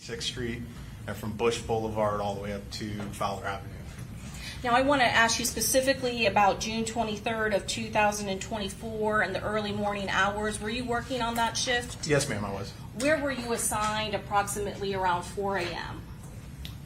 6th Street, and from Bush Boulevard all the way up to Fowler Avenue. Now, I want to ask you specifically about June 23rd of 2024 and the early morning hours. Were you working on that shift? Yes, ma'am, I was. Where were you assigned approximately around 4 a.m.?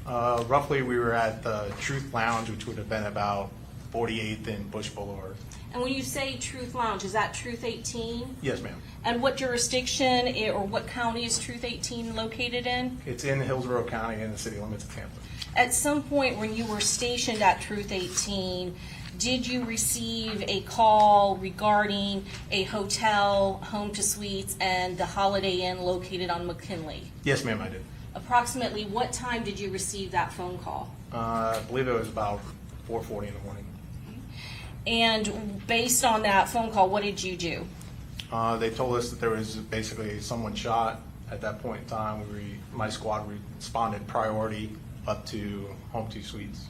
Roughly, we were at the Truth Lounge, which would have been about 48th and Bush Boulevard. And when you say Truth Lounge, is that Truth 18? Yes, ma'am. And what jurisdiction or what county is Truth 18 located in? It's in Hillsborough County in the city limits of Tampa. At some point when you were stationed at Truth 18, did you receive a call regarding a hotel, Home to Suites, and the Holiday Inn located on McKinley? Yes, ma'am, I did. Approximately what time did you receive that phone call? I believe it was about 4:40 in the morning. And based on that phone call, what did you do? They told us that there was basically someone shot. At that point in time, my squad responded priority up to Home 2 Suites.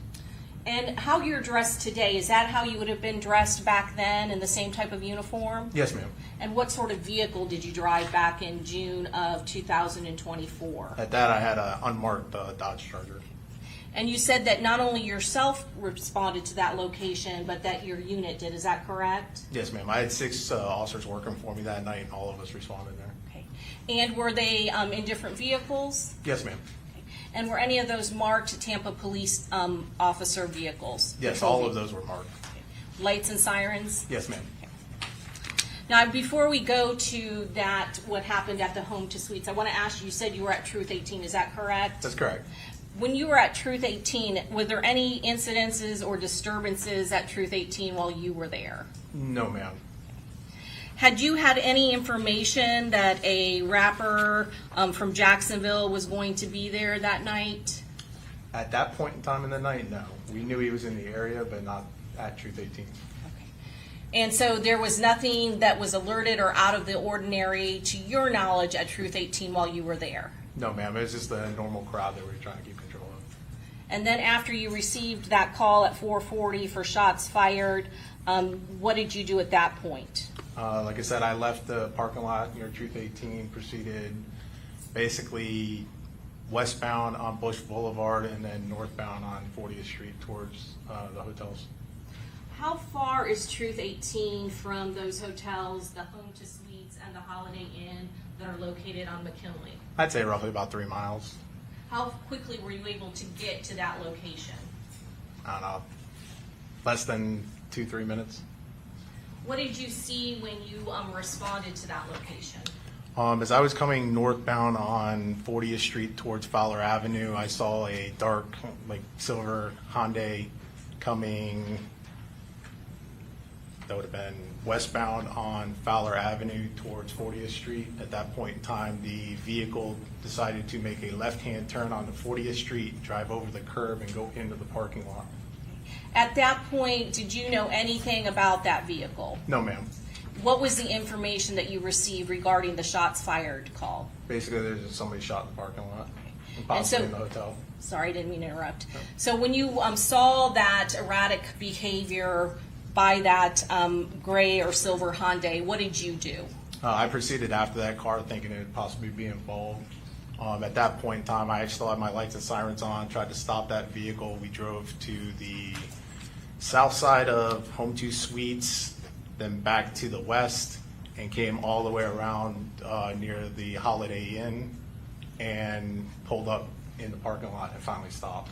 And how you're dressed today, is that how you would have been dressed back then in the same type of uniform? Yes, ma'am. And what sort of vehicle did you drive back in June of 2024? At that, I had an unmarked Dodge Charger. And you said that not only yourself responded to that location, but that your unit did. Is that correct? Yes, ma'am. I had 6 officers working for me that night, and all of us responded there. Okay. And were they in different vehicles? Yes, ma'am. And were any of those marked Tampa police officer vehicles? Yes, all of those were marked. Lights and sirens? Yes, ma'am. Now, before we go to that, what happened at the Home to Suites, I want to ask you, you said you were at Truth 18, is that correct? That's correct. When you were at Truth 18, were there any incidences or disturbances at Truth 18 while you were there? No, ma'am. Had you had any information that a rapper from Jacksonville was going to be there that night? At that point in time in the night, no. We knew he was in the area, but not at Truth 18. Okay. And so there was nothing that was alerted or out of the ordinary to your knowledge at Truth 18 while you were there? No, ma'am. It was just the normal crowd that we were trying to keep control of. And then after you received that call at 4:40 for shots fired, what did you do at that point? Like I said, I left the parking lot near Truth 18, proceeded basically westbound on Bush Boulevard and then northbound on 40th Street towards the hotels. How far is Truth 18 from those hotels, the Home to Suites and the Holiday Inn that are located on McKinley? I'd say roughly about 3 miles. How quickly were you able to get to that location? I don't know, less than 2-3 minutes. What did you see when you responded to that location? As I was coming northbound on 40th Street towards Fowler Avenue, I saw a dark, like silver Hyundai coming, that would have been westbound on Fowler Avenue towards 40th Street. At that point in time, the vehicle decided to make a left-hand turn onto 40th Street, drive over the curb, and go into the parking lot. At that point, did you know anything about that vehicle? No, ma'am. What was the information that you received regarding the shots fired call? Basically, there's just somebody shot in the parking lot, and And possibly so, in the hotel. sorry, I didn't mean to interrupt. So when you saw that erratic behavior by that gray or silver Hyundai, what did you do? I proceeded after that car thinking it would possibly be involved. At that point in time, I still had my lights and sirens on, tried to stop that vehicle. We drove to the south side of Home 2 Suites, then back to the west, and came all the way around near the Holiday Inn and pulled up in the parking lot and finally stopped.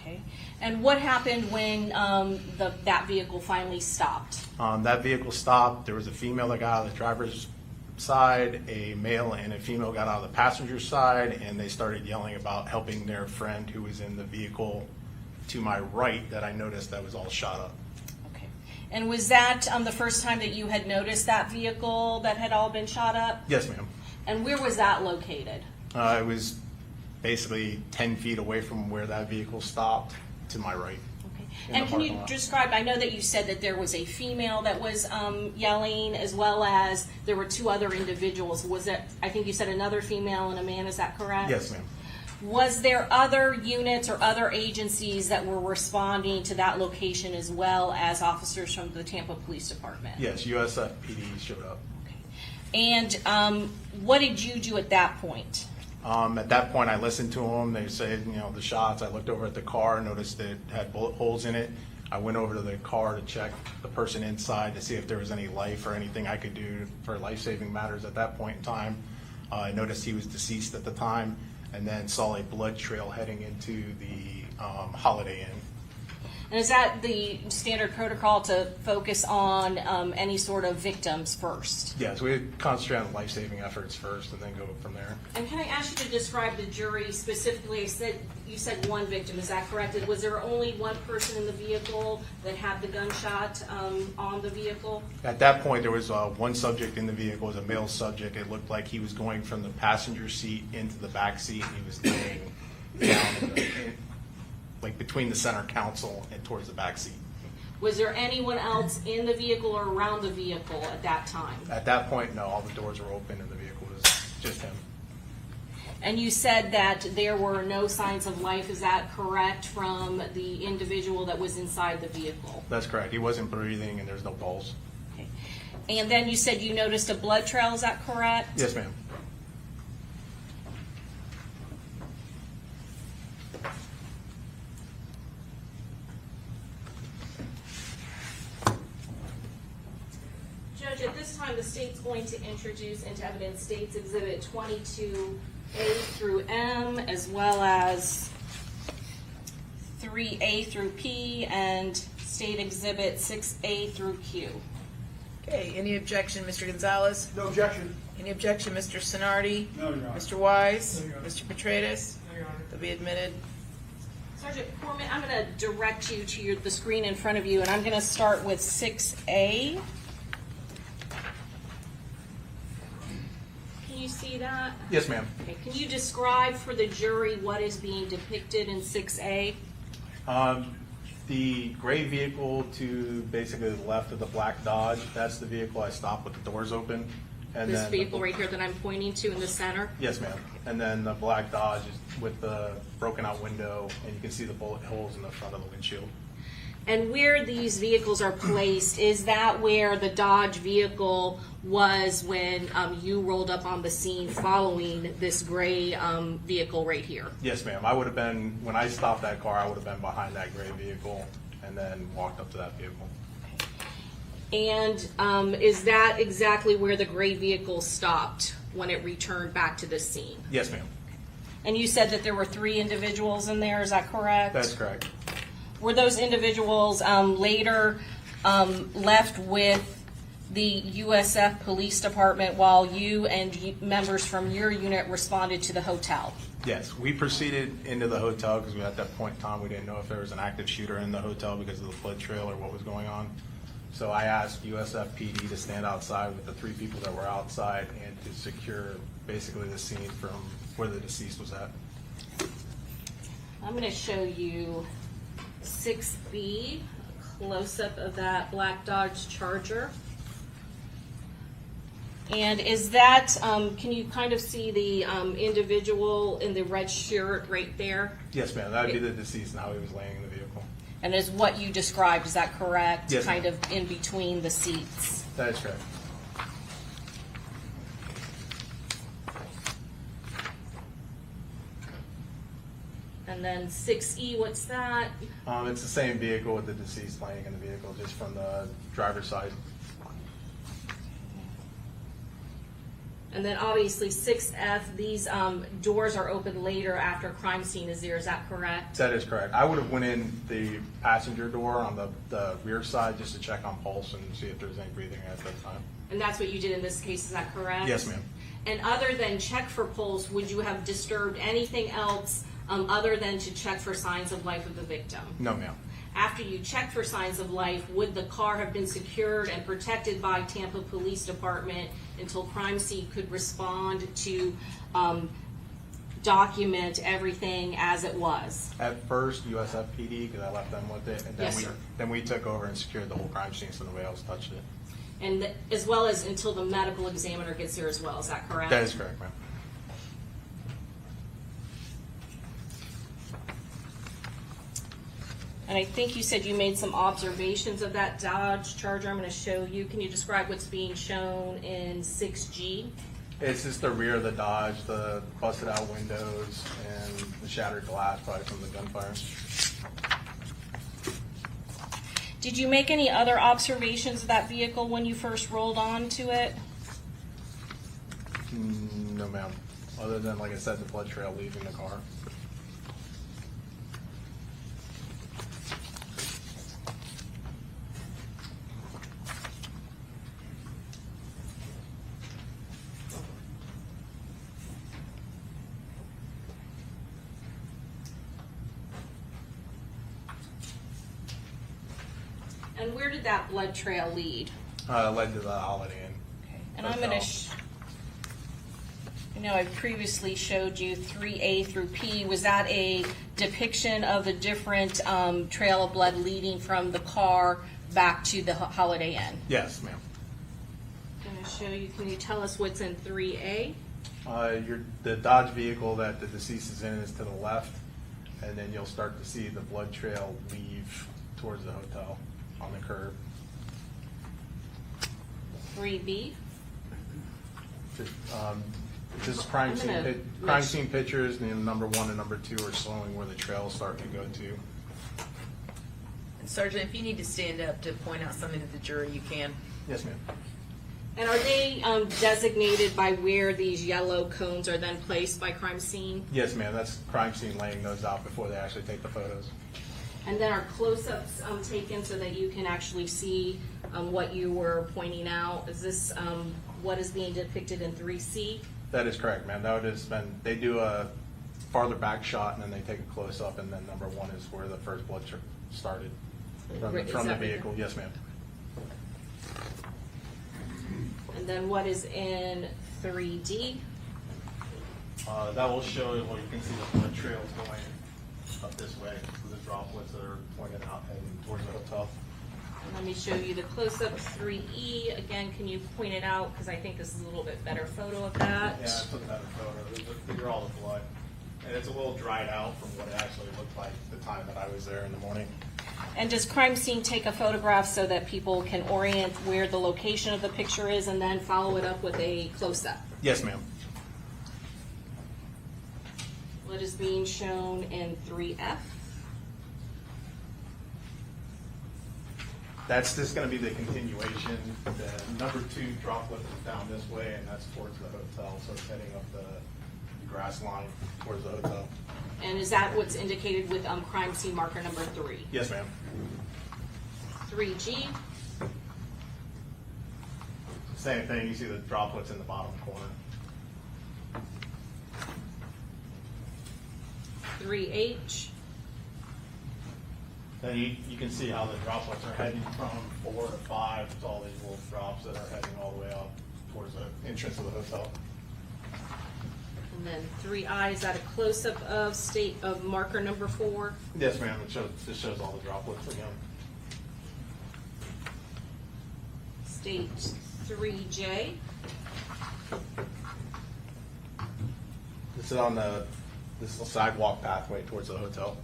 Okay. And what happened when that vehicle finally stopped? That vehicle stopped. There was a female that got out of the driver's side, a male and a female got out of the passenger side, and they started yelling about helping their friend who was in the vehicle to my right that I noticed that was all shot up. Okay. And was that the first time that you had noticed that vehicle that had all been shot up? Yes, ma'am. And where was that located? It was basically 10 feet away from where that vehicle stopped to my right. Okay. In And the can you parking lot. describe, I know that you said that there was a female that was yelling, as well as there were 2 other individuals. Was it, I think you said another female and a man, is that correct? Yes, ma'am. Was there other units or other agencies that were responding to that location as well as officers from the Tampa Police Department? Yes, USFPD showed up. Okay. And what did you do at that point? At that point, I listened to them. They said, the shots. I looked over at the car, noticed it had bullet holes in it. I went over to the car to check the person inside to see if there was any life or anything I could do for life-saving matters at that point in time. I noticed he was deceased at the time, and then saw a blood trail heading into the Holiday Inn. And is that the standard protocol to focus on any sort of victims first? Yes, we would concentrate on life-saving efforts first and then go from there. And can I ask you to describe the jury specifically? You said one victim, is that correct? Was there only one person in the vehicle that had the gunshot on the vehicle? At that point, there was one subject in the vehicle, it was a male subject. It looked like he was going from the passenger seat into the back seat, and he was laying down like between the center console and towards the back seat. Was there anyone else in the vehicle or around the vehicle at that time? At that point, no, all the doors were open and the vehicle was just him. And you said that there were no signs of life, is that correct, from the individual that was inside the vehicle? That's correct. He wasn't breathing and there's no pulse. Okay. And then you said you noticed a blood trail, is that correct? Yes, ma'am. Judge, at this time, the state's going to introduce into evidence State's Exhibit 22A through M, as well as 3A through P, and State Exhibit 6A through Q. Okay, any objection, Mr. Gonzalez? No objection. Any objection, Mr. Sonardi? No, Your Honor. Mr. Wise? No, Your Honor. Mr. Petratus? No, Your Honor. They'll be admitted. Sergeant Corman, I'm going to direct you to the screen in front of you, and I'm going to start with 6A. Can you see that? Yes, ma'am. Okay. Can you describe for the jury what is being depicted in 6A? The gray vehicle to basically the left of the black Dodge, that's the vehicle I stopped with the doors open. And This then vehicle right here that I'm pointing to in the center? Yes, ma'am. And then the black Dodge is with the broken out window, and you can see the bullet holes in the front of the windshield. And where these vehicles are placed, is that where the Dodge vehicle was when you rolled up on the scene following this gray vehicle right here? Yes, ma'am. I would have been, when I stopped that car, I would have been behind that gray vehicle and then walked up to that vehicle. And is that exactly where the gray vehicle stopped when it returned back to the scene? Yes, ma'am. And you said that there were 3 individuals in there, is that correct? That's correct. Were those individuals later left with the USF Police Department while you and members from your unit responded to the hotel? Yes, we proceeded into the hotel because at that point in time, we didn't know if there was an active shooter in the hotel because of the blood trail or what was going on. So I asked USF PD to stand outside with the 3 people that were outside and to secure basically the scene from where the deceased was at. I'm going to show you 6B, a close-up of that black Dodge Charger. And is that, can you kind of see the individual in the red shirt right there? Yes, ma'am. That would be the deceased and how he was laying in the vehicle. And is what you described, is that correct? Yes, Kind ma'am. of in between the seats. That is correct. And then 6E, what's that? It's the same vehicle with the deceased laying in the vehicle, just from the driver's side. And then obviously 6F, these doors are open later after a crime scene is there, is that correct? That is correct. I would have went in the passenger door on the rear side just to check on pulse and see if there was any breathing at that time. And that's what you did in this case, is that correct? Yes, ma'am. And other than check for pulse, would you have disturbed anything else other than to check for signs of life of the victim? No, ma'am. After you checked for signs of life, would the car have been secured and protected by Tampa Police Department until crime scene could respond to document everything as it was? At first, USF PD, because I left them with it, and then Yes, sir. then we took over and secured the whole crime scene so nobody else touched it. And as well as until the medical examiner gets here as well, is that correct? That is correct, ma'am. And I think you said you made some observations of that Dodge Charger. I'm going to show you. Can you describe what's being shown in 6G? It's just the rear of the Dodge, the busted out windows, and the shattered glass probably from the gunfire. Did you make any other observations of that vehicle when you first rolled onto it? No, ma'am. Other than, like I said, the blood trail leaving the car. And where did that blood trail lead? Led to the Holiday Inn. And I'm going to, I know I previously showed you 3A through P. Was that a depiction of the different trail of blood leading from the car back to the Holiday Inn? Yes, ma'am. I'm going to show you, can you tell us what's in 3A? The Dodge vehicle that the deceased is in is to the left, and then you'll start to see the blood trail leave towards the hotel on the curb. 3B? Just crime I'm scene, gonna crime make- scene pictures, and then number 1 and number 2 are showing where the trail is starting to go to. And Sergeant, if you need to stand up to point out something to the jury, you can. Yes, ma'am. And are they designated by where these yellow cones are then placed by crime scene? Yes, ma'am. That's crime scene laying those out before they actually take the photos. And then are close-ups taken so that you can actually see what you were pointing out? Is this what is being depicted in 3C? That is correct, ma'am. That would just been, they do a farther back shot, and then they take a close up, and then number 1 is where the first blood started from Is the that vehicle. Yes, ma'am. And then what is in 3D? That will show, well, you can see the blood trails going up this way, so the droplets that are pointed out heading towards the hotel. And let me show you the close-up 3E. Again, can you point it out? Because I think this is a little bit better photo of that. Yeah, I took that in photo. These are all the blood. And it's a little dried out from what it actually looked like the time that I was there in the morning. And does crime scene take a photograph so that people can orient where the location of the picture is and then follow it up with a close-up? Yes, ma'am. What is being shown in 3F? That's just gonna be the continuation. The number 2 droplet is down this way, and that's towards the hotel, so it's heading up the grass line towards the hotel. And is that what's indicated with crime scene marker number 3? Yes, ma'am. 3G? Same thing, you see the droplets in the bottom corner. 3H? Then you can see how the droplets are heading from 4 to 5. to all these little drops that are heading all the way up towards the entrance of the hotel. And then 3I, is that a close-up of marker number 4? Yes, ma'am. It shows all the droplets again. State 3J? This is on this sidewalk pathway towards the hotel.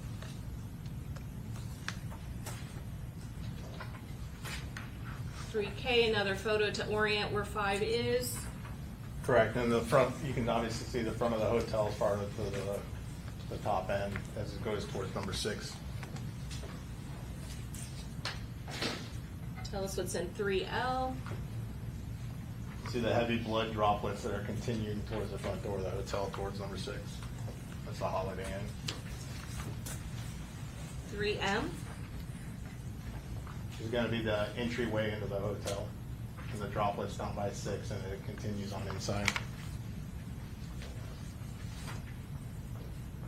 3K, another photo to orient where 5 is. Correct. And the front, you can obviously see the front of the hotel as far as the top end as it goes towards number 6. Tell us what's in 3L. See the heavy blood droplets that are continuing towards the front door of the hotel towards number 6. That's the Holiday Inn. 3M. Is going to be the entryway into the hotel. And the droplets down by 6, and it continues on inside.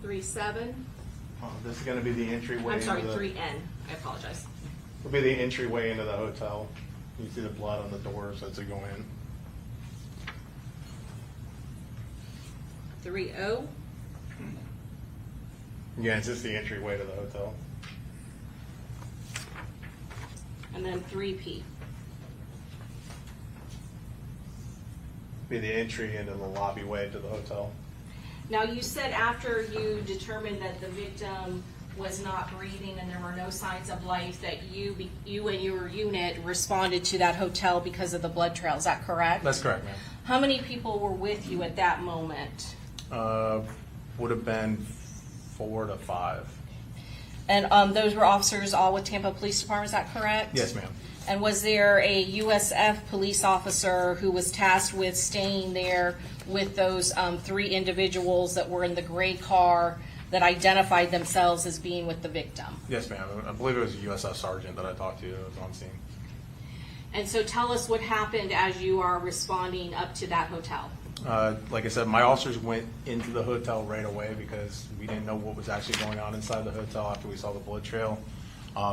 3-7. This is going to be the entryway. I'm sorry, into the, 3N. I apologize. will be the entryway into the hotel. You see the blood on the doors as they go in. 3O. Yeah, it's just the entryway to the hotel. And then 3P. Be the entry into the lobby way to the hotel. Now, you said after you determined that the victim was not breathing and there were no signs of life, that you and your unit responded to that hotel because of the blood trail. Is that correct? That's correct, ma'am. How many people were with you at that moment? Would have been 4 to 5. And those were officers all with Tampa Police Department, is that correct? Yes, ma'am. And was there a USF police officer who was tasked with staying there with those 3 individuals that were in the gray car that identified themselves as being with the victim? Yes, ma'am. I believe it was a USF sergeant that I talked to that was on scene. And so tell us what happened as you are responding up to that hotel. Like I said, my officers went into the hotel right away because we didn't know what was actually going on inside the hotel after we saw the blood trail.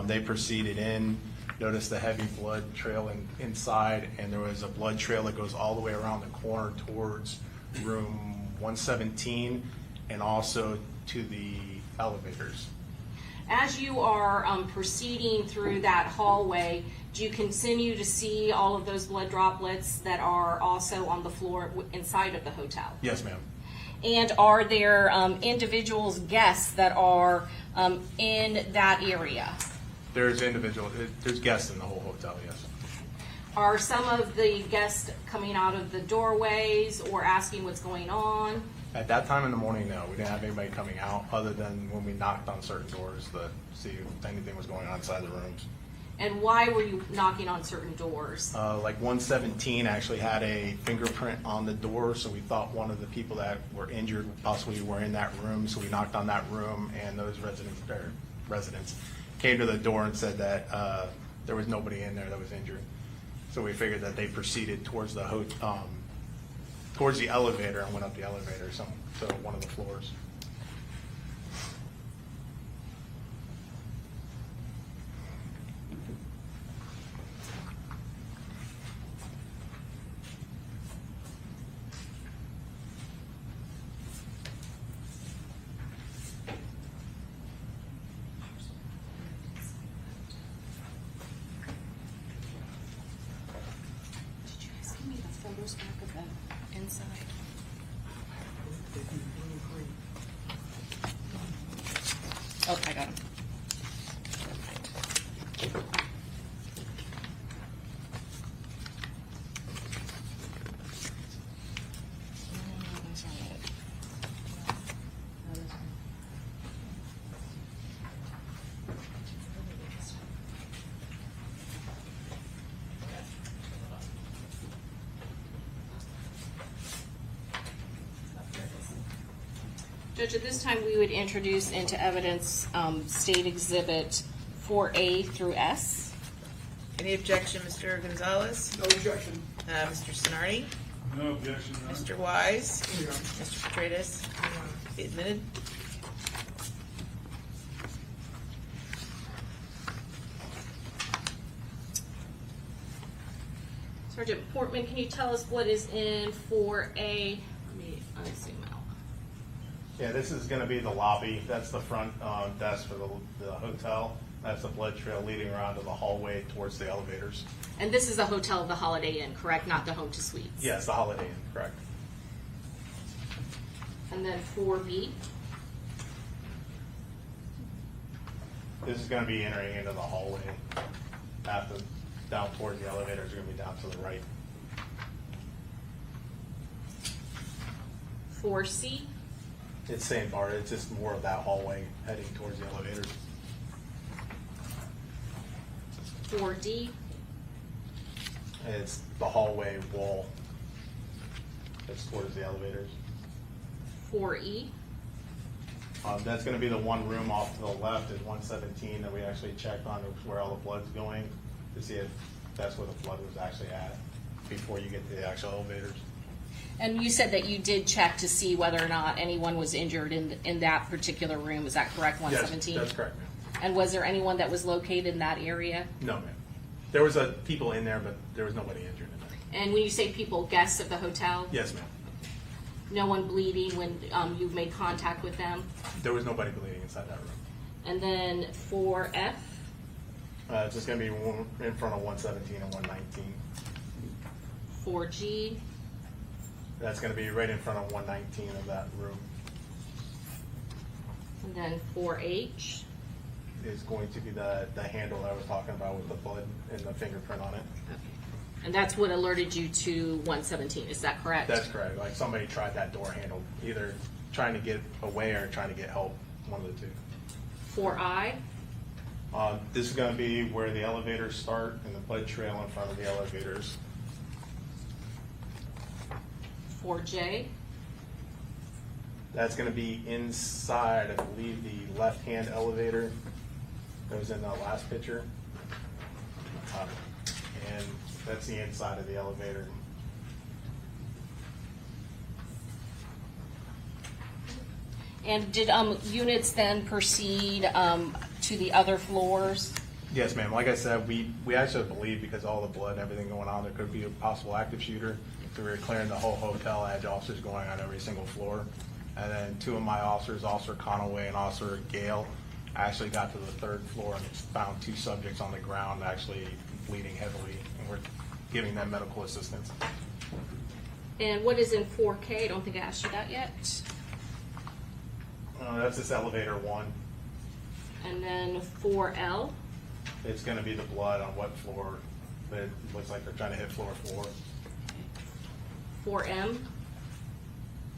They proceeded in, noticed the heavy blood trail inside, and there was a blood trail that goes all the way around the corner towards room 117 and also to the elevators. As you are proceeding through that hallway, do you continue to see all of those blood droplets that are also on the floor inside of the hotel? Yes, ma'am. And are there individuals, guests that are in that area? There's guests in the whole hotel, yes. Are some of the guests coming out of the doorways or asking what's going on? At that time in the morning, no, we didn't have anybody coming out other than when we knocked on certain doors to see if anything was going on inside the rooms. And why were you knocking on certain doors? Like 117 actually had a fingerprint on the door, so we thought one of the people that were injured possibly were in that room, so we knocked on that room, and those residents came to the door and said that there was nobody in there that was injured. So we figured that they proceeded towards the towards the elevator and went up the elevator, so one of the floors. Did you guys give me the photos back of the inside? Oh, I got them. Judge, at this time, we would introduce into evidence State Exhibit 4A through S. Any objection, Mr. Gonzalez? No objection. Mr. Sonardi? No objection, Your Honor. Mr. Wise? Here. Mr. Petratus? Be admitted. Sergeant Portman, can you tell us what is in 4A? Let me unzoom out. Yeah, this is going to be the lobby. That's the front desk for the hotel. That's the blood trail leading around to the hallway towards the elevators. And this is a hotel of the Holiday Inn, correct? Not the Home to Suites? Yes, the Holiday Inn, correct. And then 4B? This is going to be entering into the hallway. After down towards the elevators are going to be down to the right. 4C? It's same part. It's just more of that hallway heading towards the elevators. 4D? It's the hallway wall that's towards the elevators. 4E? That's going to be the one room off to the left is 117 that we actually checked on where all the blood's going to see if that's where the blood was actually at before you get to the actual elevators. And you said that you did check to see whether or not anyone was injured in that particular room. Is that correct, 117? Yes, that's correct, ma'am. And was there anyone that was located in that area? No, ma'am. There was people in there, but there was nobody injured in there. And when you say people, guests of the hotel? Yes, ma'am. No one bleeding when you made contact with them? There was nobody bleeding inside that room. And then 4F? It's just going to be in front of 117 and 119. 4G? That's going to be right in front of 119 of that room. And then 4H? Is going to be the handle that I was talking about with the blood and the fingerprint on it. Okay. And that's what alerted you to 117, is that correct? That's correct. Like somebody tried that door handle, either trying to get away or trying to get help, one of the two. 4I, This is going to be where the elevators start and the blood trail in front of the elevators. 4J, That's going to be inside, I believe, the left-hand elevator that was in the last picture. And that's the inside of the elevator. and did units then proceed to the other floors? Yes, ma'am. Like I said, we actually believe because of all the blood and everything going on, there could be a possible active shooter. So we were clearing the whole hotel. I had officers going on every single floor. And then two of my officers, Officer Conaway and Officer Gale, actually got to the third floor and found two subjects on the ground actually bleeding heavily. And we're giving them medical assistance. And what is in 4K? I don't think I asked you that yet. That's this elevator one. And then 4L, It's going to be the blood on what floor. But it looks like they're trying to hit floor 4. 4M,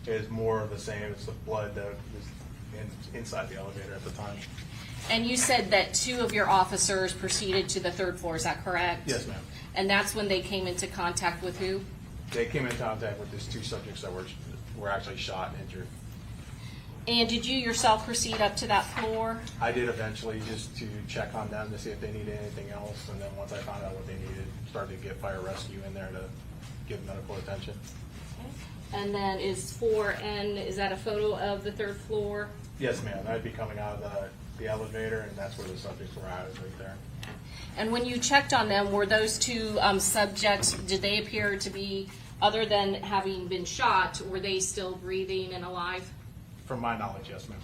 It is more of the same. It's the blood that was inside the elevator at the time. and you said that two of your officers proceeded to the third floor, is that correct? Yes, ma'am. And that's when they came into contact with who? They came in contact with these two subjects that were actually shot and injured. And did you yourself proceed up to that floor? I did eventually just to check on them to see if they needed anything else, and then once I found out what they needed, started to get fire rescue in there to give medical attention. And then is 4N, is that a photo of the third floor? Yes, ma'am. I'd be coming out of the elevator, and that's where the subjects were at, is right there. And when you checked on them, were those two subjects, did they appear to be, other than having been shot, were they still breathing and alive? From my knowledge, yes, ma'am.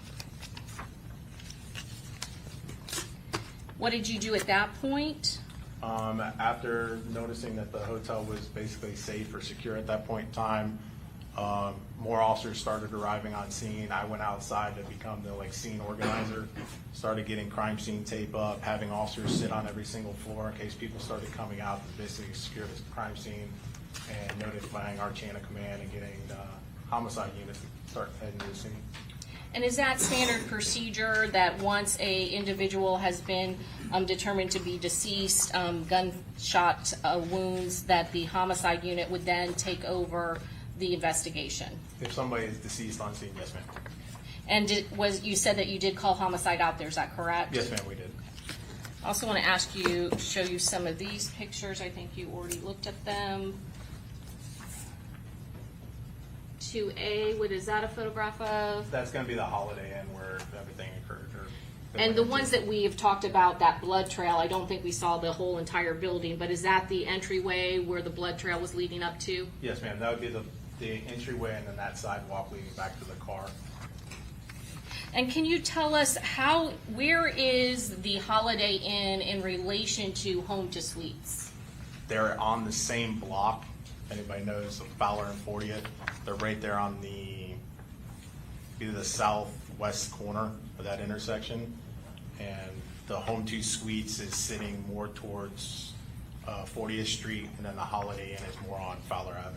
What did you do at that point? After noticing that the hotel was basically safe or secure at that point in time, more officers started arriving on scene. I went outside to become the scene organizer, started getting crime scene tape up, having officers sit on every single floor in case people started coming out to basically secure the crime scene, and notifying our chain of command and getting the homicide units to start heading to the scene. And is that standard procedure that once a individual has been determined to be deceased, gunshot wounds, that the homicide unit would then take over the investigation? If somebody is deceased on scene, yes, ma'am. And you said that you did call homicide out there, is that correct? Yes, ma'am, we did. I also want to show you some of these pictures. I think you already looked at them. 2A, what is that a photograph of? That's going to be the Holiday Inn where everything occurred. And the ones that we have talked about, that blood trail, I don't think we saw the whole entire building, but is that the entryway where the blood trail was leading up to? Yes, ma'am. That would be the entryway and then that sidewalk leading back to the car. And can you tell us where is the Holiday Inn in relation to Home to Suites? They're on the same block. If anybody knows Fowler and 40th, they're right there on either the southwest corner of that intersection. And the Home 2 Suites is sitting more towards 40th Street, and then the Holiday Inn is more on Fowler Avenue.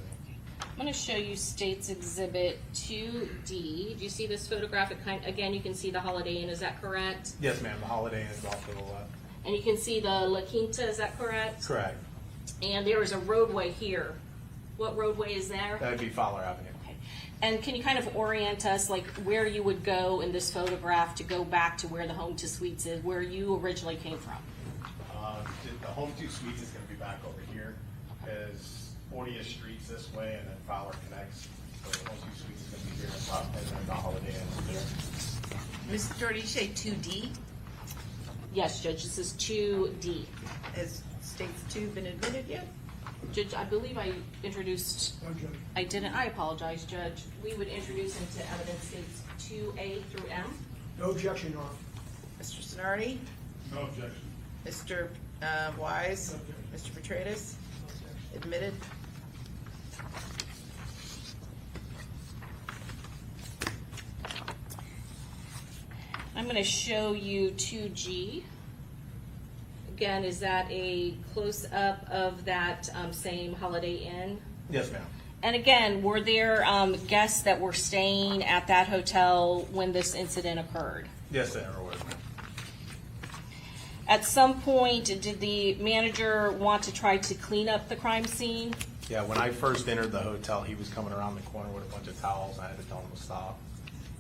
I'm going to show you States Exhibit 2D. Do you see this photograph? Again, you can see the Holiday Inn, is that correct? Yes, ma'am. The Holiday Inn is off to the left. And you can see the La Quinta, is that correct? Correct. And there is a roadway here. What roadway is there? That would be Fowler Avenue. Okay. And can you kind of orient us, like where you would go in this photograph to go back to where the Home 2 Suites is, where you originally came from? The Home 2 Suites is going to be back over here, as 40th Street's this way, and then Fowler connects. So the Home 2 Suites is going to be here, and then the Holiday Inn is here. Mr. Doherty, did you say 2D? Yes, Judge, this is 2D. Has States 2 been admitted yet? Judge, I believe I introduced, No, Judge. I didn't, I apologize, Judge. We would introduce into evidence States 2A through M. No objection, Your Honor. Mr. Sonardi? No objection. Mr. Wise? Mr. Petratus? Admitted? I'm going to show you 2G. again, is that a close-up of that same Holiday Inn? Yes, ma'am. And again, were there guests that were staying at that hotel when this incident occurred? Yes, there was, ma'am. At some point, did the manager want to try to clean up the crime scene? Yeah, when I first entered the hotel, he was coming around the corner with a bunch of towels, and I had to tell him to stop.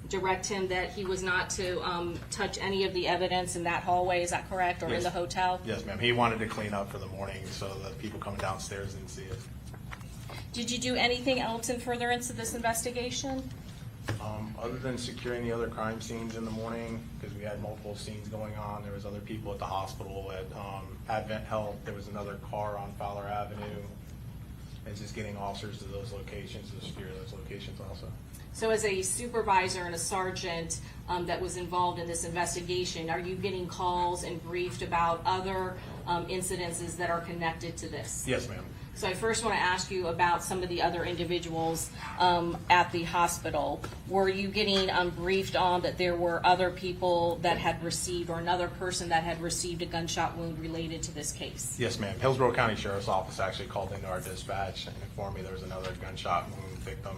Direct him that he was not to touch any of the evidence in that hallway, is that correct, or in Yes. the hotel? Yes, ma'am. He wanted to clean up for the morning so that people coming downstairs didn't see it. Did you do anything else in furtherance of this investigation? Other than securing the other crime scenes in the morning, because we had multiple scenes going on, there was other people at the hospital, at Advent Health, there was another car on Fowler Avenue, and just getting officers to those locations to secure those locations also. So as a supervisor and a sergeant that was involved in this investigation, are you getting calls and briefed about other incidences that are connected to this? Yes, ma'am. So I first want to ask you about some of the other individuals at the hospital. Were you getting briefed on that there were other people that had received, or another person that had received a gunshot wound related to this case? Yes, ma'am. Hillsborough County Sheriff's Office actually called into our dispatch and informed me there was another gunshot wound victim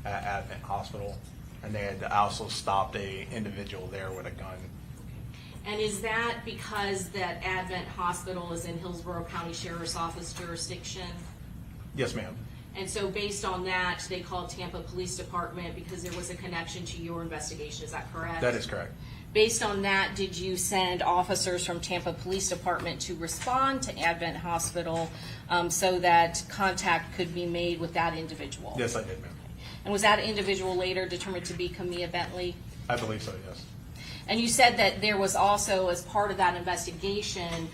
at Advent Hospital, and they had also stopped a individual there with a gun. And is that because that Advent Hospital is in Hillsborough County Sheriff's Office jurisdiction? Yes, ma'am. And so based on that, they called Tampa Police Department because there was a connection to your investigation, is that correct? That is correct. Based on that, did you send officers from Tampa Police Department to respond to Advent Hospital so that contact could be made with that individual? Yes, I did, ma'am. And was that individual later determined to be Camilla Bentley? I believe so, yes. And you said that there was also, as part of that investigation,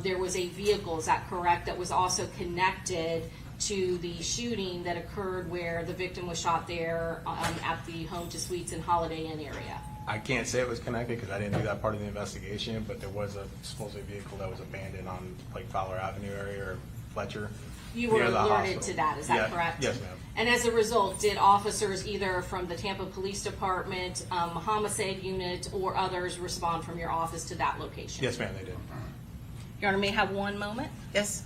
there was a vehicle, is that correct, that was also connected to the shooting that occurred where the victim was shot there at the Home to Suites and Holiday Inn area? I can't say it was connected because I didn't do that part of the investigation, but there was a supposedly vehicle that was abandoned on like Fowler Avenue area or Fletcher. You were near the alerted hospital. to that, is that Yeah. correct? Yes, ma'am. And as a result, did officers either from the Tampa Police Department, homicide unit, or others respond from your office to that location? Yes, ma'am, they did. Your Honor, may I have one moment? Yes.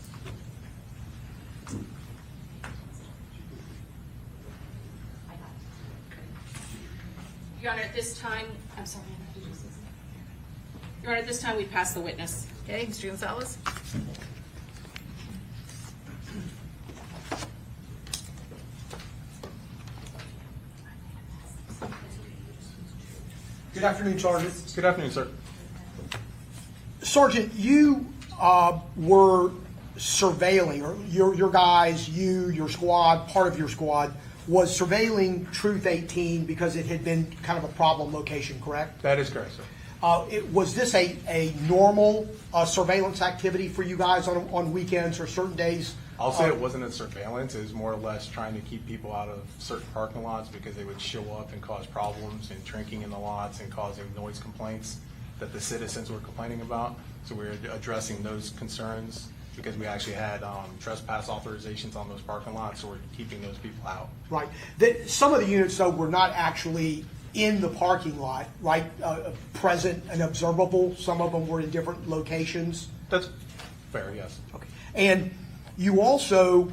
Your Honor, at this time, I'm sorry, Anna, did you say something? Your Honor, at this time, we pass the witness. Okay, Mr. Gonzalez? Good afternoon, Sergeant. Good afternoon, sir. Sergeant, you were surveilling, or your guys, your squad, part of your squad, was surveilling Truth 18 because it had been kind of a problem location, correct? That is correct, sir. Was this a normal surveillance activity for you guys on weekends or certain days? I'll say it wasn't a surveillance. It was more or less trying to keep people out of certain parking lots because they would show up and cause problems and drinking in the lots and causing noise complaints that the citizens were complaining about. So we were addressing those concerns because we actually had trespass authorizations on those parking lots, so we're keeping those people out. Right. Some of the units, though, were not actually in the parking lot, right, present and observable. Some of them were in different locations. That's fair, yes. Okay. And you also,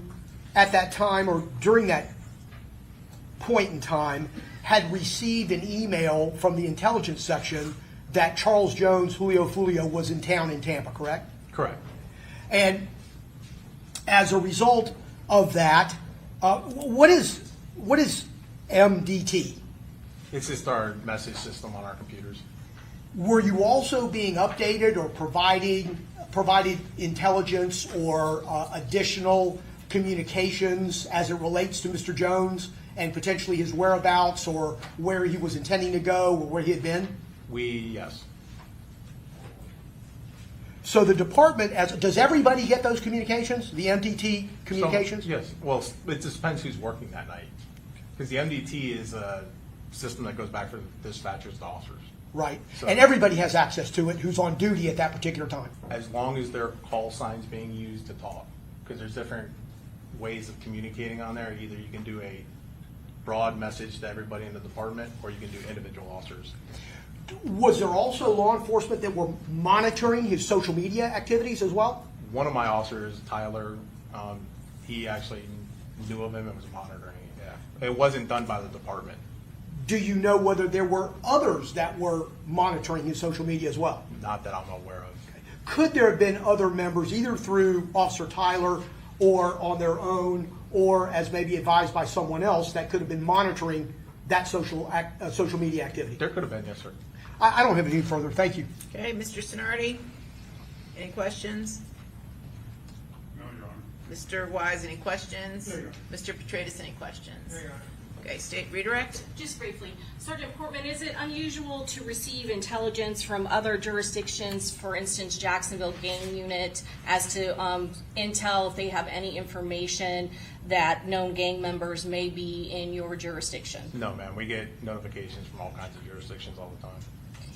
at that time or during that point in time, had received an email from the intelligence section that Charles Jones, Julio Foolio, was in town in Tampa, correct? Correct. And as a result of that, what is MDT? It's just our message system on our computers. Were you also being updated or provided intelligence or additional communications as it relates to Mr. Jones and potentially his whereabouts or where he was intending to go or where he had been? Yes. So the department, does everybody get those communications, the MDT communications? Yes. Well, it just depends who's working that night. Because the MDT is a system that goes back from dispatchers to officers. Right. So- And everybody has access to it who's on duty at that particular time. As long as there are call signs being used to talk. Because there's different ways of communicating on there. Either you can do a broad message to everybody in the department, or you can do individual officers. Was there also law enforcement that were monitoring his social media activities as well? One of my officers, Tyler, he actually knew of him and was monitoring it, yeah. It wasn't done by the department. Do you know whether there were others that were monitoring his social media as well? Not that I'm aware of. Could there have been other members, either through Officer Tyler or on their own, or as maybe advised by someone else, that could have been monitoring that social media activity? There could have been, yes, sir. I don't have any further. Thank you. Okay, Mr. Sonardi, any questions? No, Your Honor. Mr. Wise, any questions? No, Your Honor. Mr. Petratus, any questions? No, Your Honor. Okay, State Redirect? Just briefly, Sergeant Portman, is it unusual to receive intelligence from other jurisdictions, for instance, Jacksonville Gang Unit, as to intel if they have any information that known gang members may be in your jurisdiction? No, ma'am, we get notifications from all kinds of jurisdictions all the time.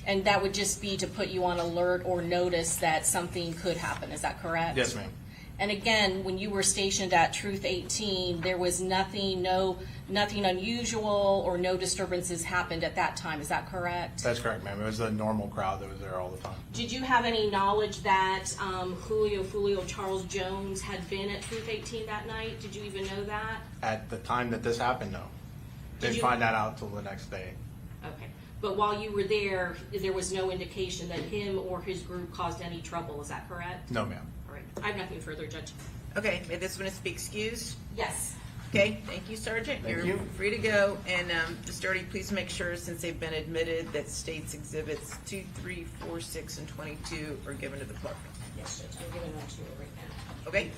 And that would just be to put you on alert or notice that something could happen, is that correct? Yes, ma'am. And again, when you were stationed at Truth 18, there was nothing unusual or no disturbances happened at that time, is that correct? That's correct, ma'am. It was a normal crowd that was there all the time. Did you have any knowledge that Julio Foolio, Charles Jones had been at Truth 18 that night? Did you even know that? At the time that this happened, no. Didn't you- find that out till the next day. Okay. But while you were there was no indication that him or his group caused any trouble, is that correct? No, ma'am. All right. I have nothing further, Judge. Okay, may this witness be excused? Yes. Okay, thank you, Sergeant. Thank You're you. free to go. And Mr. Doherty, please make sure, since they've been admitted, that State's Exhibits 2, 3, 4, 6, and 22 are given to the clerk. Yes, Judge. I'm giving them to you right now. Okay?